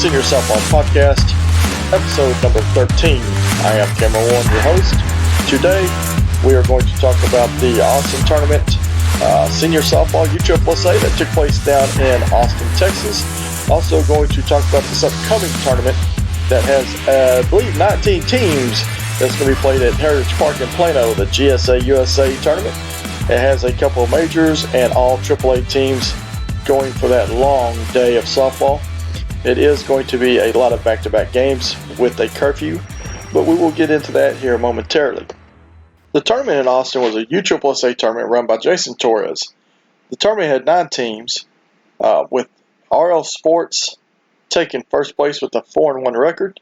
Senior Softball Podcast, episode number 13. I am Cameron Warren, your host. Today, we are going to talk about the Austin Tournament, Senior Softball USSSA that took place down in Austin, Texas. Also going to talk about this upcoming tournament that has, I believe, 19 teams that's going to be played at Heritage Park in Plano, the GSA USA Tournament. It has a couple of majors and all AAA teams going for that long day of softball. It is going to be a lot of back-to-back games with a curfew, but we will get into that here momentarily. The tournament in Austin was a USSSA tournament run by Jason Torres. The tournament had 9 teams, with RL Sports taking first place with a 4-1 record.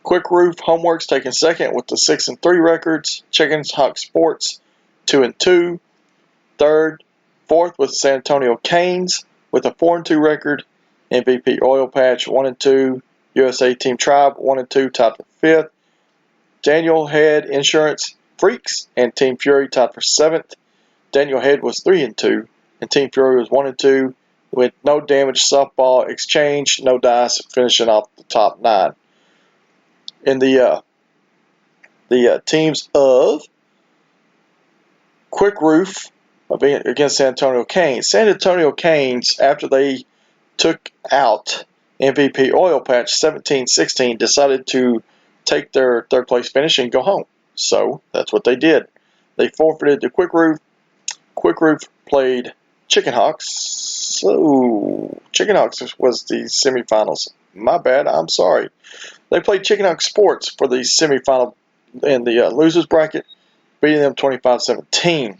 Quick Roof Homeworks taking second with the 6-3 records. Chicken Hawk Sports 2-2. Third, fourth with San Antonio Canes with a 4-2 record. MVP Oil Patch 1-2. USA Team Tribe 1-2, tied for fifth. Daniel Head Insurance Freaks and Team Fury tied for seventh. Daniel Head was 3-2, and Team Fury was 1-2, with no damage softball exchange, no dice, finishing off the top 9. In the teams of Quick Roof against San Antonio Canes. San Antonio Canes, after they took out MVP Oil Patch 17-16, decided to take their third place finish and go home. So that's what they did. They forfeited to Quick Roof. Quick Roof played Chicken Hawks. So Chicken Hawks was the semifinals. My bad, I'm sorry. They played Chicken Hawk Sports for the semifinal in the losers bracket, beating them 25-17.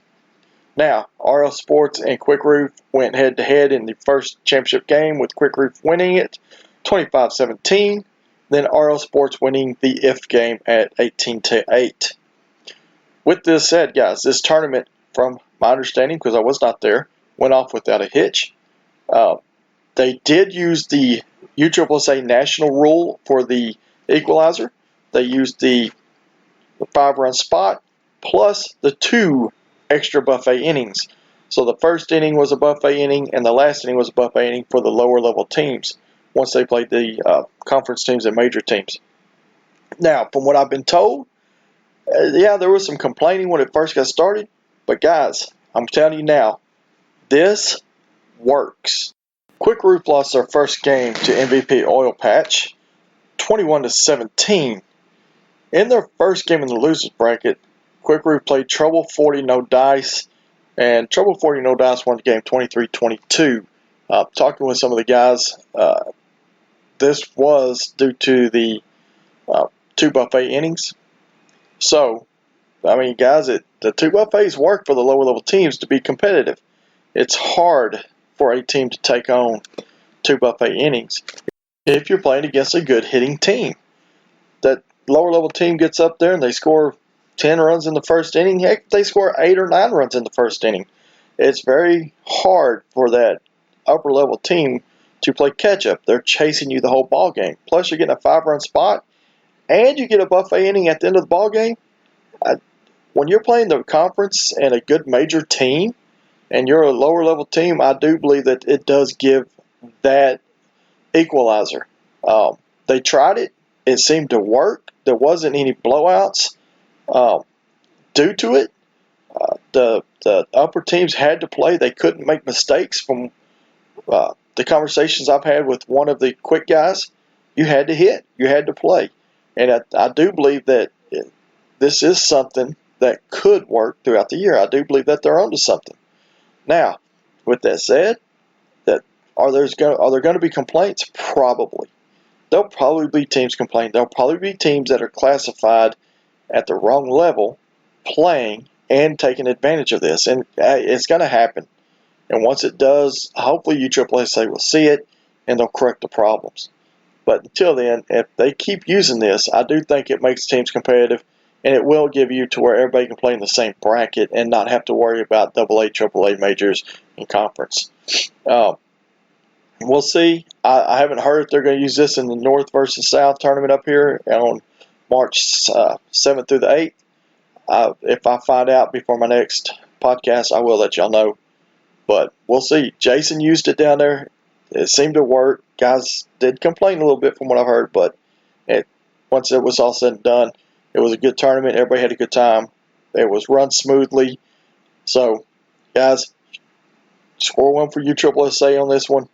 Now, RL Sports and Quick Roof went head-to-head in the first championship game, with Quick Roof winning it 25-17. Then RL Sports winning the IF game at 18-8. With this said, guys, this tournament, from my understanding, because I was not there, went off without a hitch. They did use the USSSA national rule for the equalizer. They used the 5-run spot plus the 2 extra buffet innings. So the first inning was a buffet inning, and the last inning was a buffet inning for the lower level teams once they played the conference teams and major teams. Now, from what I've been told, there was some complaining when it first got started, but guys, I'm telling you now, this works. Quick Roof lost their first game to MVP Oil Patch 21-17. In their first game in the losers bracket, Quick Roof played Trouble 40 No Dice, and Trouble 40 No Dice won the game 23-22. Talking with some of the guys, this was due to the 2 buffet innings. So, I mean, guys, the 2 buffets work for the lower level teams to be competitive. It's hard for a team to take on 2 buffet innings if you're playing against a good hitting team. That lower level team gets up there and they score 10 runs in the first inning. Heck, they score 8 or 9 runs in the first inning. It's very hard for that upper level team to play catch up. They're chasing you the whole ball game. Plus, you're getting a 5-run spot, and you get a buffet inning at the end of the ball game. When you're playing the conference and a good major team, and you're a lower level team, I do believe that it does give that equalizer. They tried it. It seemed to work. There wasn't any blowouts due to it. The upper teams had to play. They couldn't make mistakes. From the conversations I've had with one of the quick guys, you had to hit. You had to play. And I do believe that this is something that could work throughout the year. I do believe that they're onto something. Now, with that said, are there going to be complaints? Probably. There'll probably be teams complaining. There'll probably be teams that are classified at the wrong level playing and taking advantage of this. And it's going to happen. And once it does, hopefully USSSA will see it and they'll correct the problems. But until then, if they keep using this, I do think it makes teams competitive, and it will give you to where everybody can play in the same bracket and not have to worry about AA, AAA majors and conference. We'll see. I haven't heard if they're going to use this in the North versus South tournament up here on March 7th through the 8th. If I find out before my next podcast, I will let y'all know. But we'll see. Jason used it down there. it seemed to work. Guys did complain a little bit from what I've heard, but once it was all said and done, it was a good tournament. Everybody had a good time. It was run smoothly. So, guys, score one for USSSA on this one.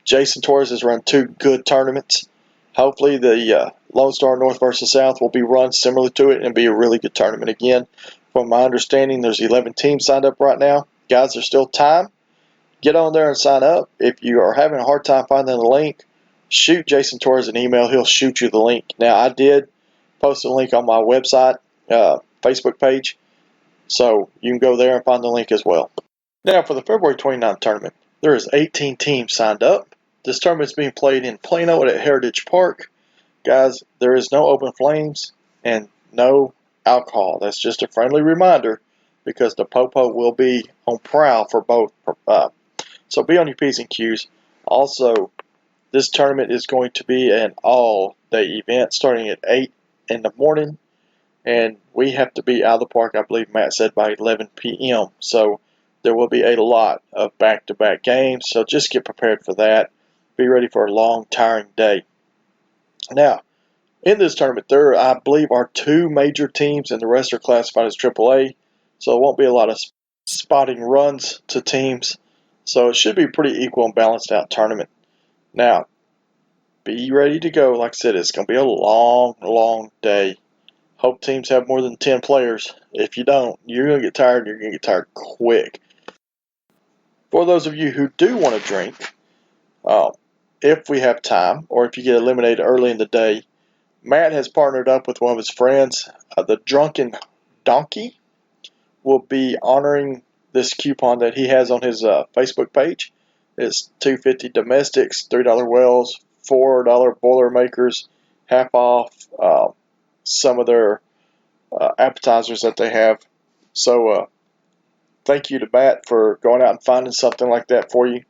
Jason Torres has run 2 good tournaments. Hopefully the Lone Star North versus South will be run similar to it and be a really good tournament again. From my understanding, there's 11 teams signed up right now. Guys, there's still time. Get on there and sign up. If you are having a hard time finding the link, shoot Jason Torres an email. He'll shoot you the link. Now, I did post a link on my website, Facebook page, so you can go there and find the link as well. Now, for the February 29th tournament, there is 18 teams signed up. This tournament is being played in Plano at Heritage Park. Guys, there is no open flames and no alcohol. That's just a friendly reminder because the Popo will be on prowl for both. So be on your P's and Q's. Also, this tournament is going to be an all-day event starting at 8 in the morning. And we have to be out of the park, I believe Matt said, by 11 p.m. So there will be a lot of back-to-back games. So just get prepared for that. Be ready for a long, tiring day. Now, in this tournament, there, I believe, are 2 major teams, and the rest are classified as AAA. So it won't be a lot of spotting runs to teams. So it should be a pretty equal and balanced out tournament. Now, be ready to go. Like I said, it's going to be a long, long day. Hope teams have more than 10 players. If you don't, you're going to get tired. You're going to get tired quick. For those of you who do want to drink, if we have time, or if you get eliminated early in the day, Matt has partnered up with one of his friends. The Drunken Donkey will be honoring this coupon that he has on his Facebook page. It's $2.50 domestics, $3 wells, $4 Boilermakers, half off some of their appetizers that they have. So thank you to Matt for going out and finding something like that for you.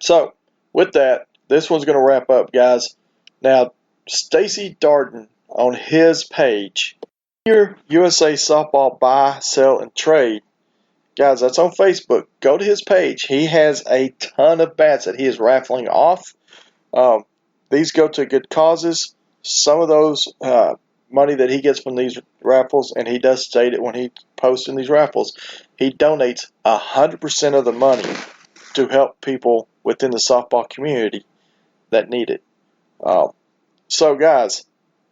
So with that, this one's going to wrap up, guys. Now, Stacy Darden on his page, your USA Softball Buy, Sell, and Trade. Guys, that's on Facebook. Go to his page. He has a ton of bats that he is raffling off. These go to good causes. Some of those money that he gets from these raffles, and he does state it when he posts in these raffles, he donates 100% of the money to help people within the softball community that need it. So, guys,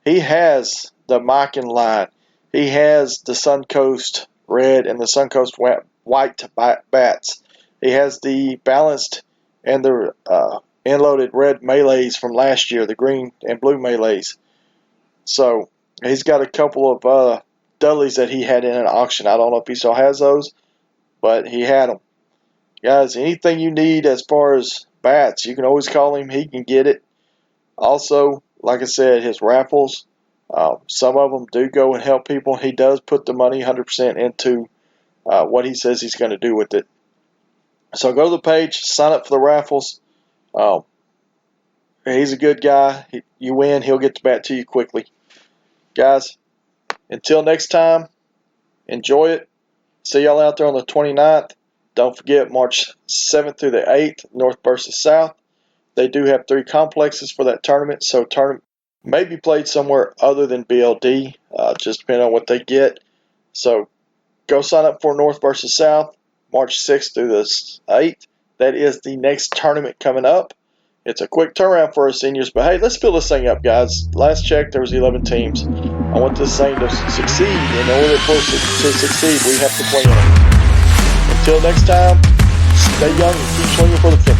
he has the Mikan line. He has the Suncoast Red and the Suncoast White bats. He has the balanced and the end-loaded red melees from last year, the green and blue melees. So he's got a couple of Dudleys that he had in an auction. I don't know if he still has those, but he had them. Guys, anything you need as far as bats, you can always call him. He can get it. Also, like I said, his raffles, some of them do go and help people. He does put the money 100% into what he says he's going to do with it. So go to the page, sign up for the raffles. He's a good guy. You win, he'll get the bat to you quickly. Guys, until next time, enjoy it. See y'all out there on the 29th. Don't forget, March 7th through the 8th, North versus South. They do have 3 complexes for that tournament, so tournament may be played somewhere other than BLD, just depending on what they get. So go sign up for North versus South, March 6th through the 8th. That is the next tournament coming up. It's a quick turnaround for our seniors, but hey, let's fill this thing up, guys. Last check, there was 11 teams. I want this thing to succeed. In order for it to succeed, we have to play in it. Until next time, stay young and keep swinging for the finish.